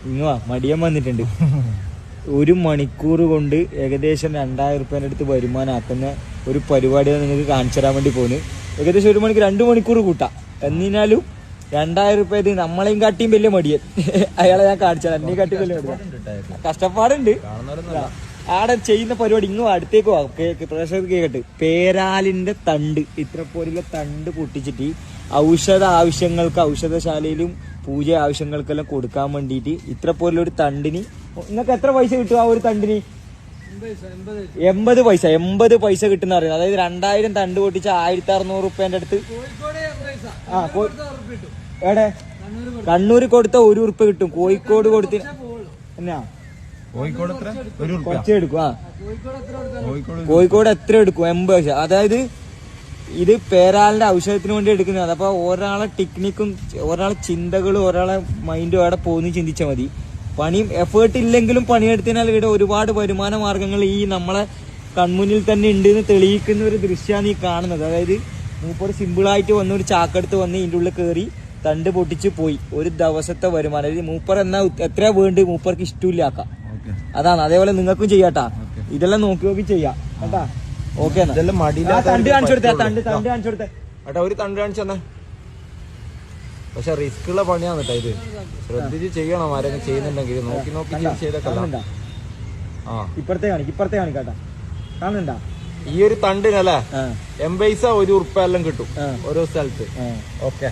ഇങ്ങ മടിയൻ വന്നിട്ടുണ്ട്. 1 മണിക്കൂർ കൊണ്ട് ഏകദേശം 2000 റുപ്യേന്റെ അടുത്ത് വരുമാനമാക്കുന്ന ഒരു പരിപാടിയാണ് നിങ്ങൾക്ക് കാണിച്ചു തരാൻ വേണ്ടി പോകുന്നത്. ഏകദേശം 1 മണിക്ക് 2 മണിക്കൂർ കൂട്ടാം. എന്നിരുന്നാലും 2000 റുപ്യ ഇത് നമ്മളെയും കാട്ടിയും വലിയ മടിയൻ. അയാളെ ഞാൻ കാണിച്ചാൽ എന്നെയും കാട്ടിയും വലിയ മടിയൻ. കഷ്ടപ്പാടുണ്ട് ആടെ ചെയ്യുന്ന പരിപാടി. ഇങ്ങും അടുത്തേക്ക് പോവാം. പ്രേക്ഷകർക്ക് കേട്ട് പേരാലിന്റെ തണ്ട് ഇത്ര പോലുള്ള തണ്ട് പൊട്ടിച്ചിട്ട് ഔഷധ ആവശ്യങ്ങൾക്ക് ഔഷധശാലയിലും പൂജ ആവശ്യങ്ങൾക്കെല്ലാം കൊടുക്കാൻ വേണ്ടിയിട്ട് ഇത്ര പോലുള്ളൊരു തണ്ടിന് നിങ്ങൾക്ക് എത്ര പൈസ കിട്ടും? ആ ഒരു തണ്ടിന് 80 പൈസ. 80 പൈസ കിട്ടുന്ന പറയുന്നത്. അതായത് 2000 തണ്ട് പൊട്ടിച്ച 1600 റുപ്യന്റെ അടുത്ത്. എവിടെ കണ്ണൂര് കൊടുത്ത 1 ഉറുപ്പ്യ കിട്ടും. കോഴിക്കോട് കൊടുത്തിന് എന്നാ കുറച്ച് എടുക്കും. കോഴിക്കോട് എത്ര എടുക്കും? 80 പൈസ. അതായത് ഇത് പേരാലിന്റെ ഔഷധത്തിന് വേണ്ടി എടുക്കുന്നത്. അപ്പൊ ഒരാളെ ടെക്നിക്കും ഒരാളെ ചിന്തകളും ഒരാളെ മൈൻഡും അവിടെ പോകുന്നു ചിന്തിച്ചാൽ മതി. പണിയും എഫേർട്ട് ഇല്ലെങ്കിലും പണിയെടുത്തതിനാൽ ഇവിടെ ഒരുപാട് വരുമാന മാർഗങ്ങൾ ഈ നമ്മളെ കൺമുന്നിൽ തന്നെ ഉണ്ട് എന്ന് തെളിയിക്കുന്ന ഒരു ദൃശ്യമാണ് ഈ കാണുന്നത്. അതായത് മൂപ്പർ സിമ്പിളായിട്ട് വന്ന് ഒരു ചാക്കെടുത്ത് വന്ന് ഇതിൻ്റെ ഉള്ളിൽ കയറി തണ്ട് പൊട്ടിച്ച് പോയി. ഒരു ദിവസത്തെ വരുമാനം. അതായത് മൂപ്പർ എന്നാ എത്രയാ വേണ്ട മൂപ്പർക്ക് ഇഷ്ടമില്ല ആക്കാം. അതാണ്. അതേപോലെ നിങ്ങൾക്കും ചെയ്യാട്ടാ. ഇതെല്ലാം നോക്കി നോക്കി ചെയ്യാം കേട്ടാ. ഓക്കെ തണ്ട് കാണിച്ചു കൊടുത്തേ. തണ്ട് കാണിച്ചു കൊടുത്തേ ഏട്ടാ. ഒരു തണ്ട് കാണിച്ചു തന്നെ. പക്ഷെ റിസ്ക് ഉള്ള പണിയാണ് കേട്ടോ ഇത്. ശ്രദ്ധിച്ച് ചെയ്യണം. ആരെങ്കിലും ചെയ്യുന്നുണ്ടെങ്കിൽ നോക്കി നോക്കി ചെയ്തേക്കല്ല. ഇപ്പുറത്തെ കാണിക്കാട്ടാ. കാണുന്നുണ്ടാ ഈ ഒരു തണ്ടിനല്ലേ 80 പൈസ 1 ഉറുപ്പ്യ എല്ലാം കിട്ടും ഓരോ സ്ഥലത്ത്. ഓക്കെ.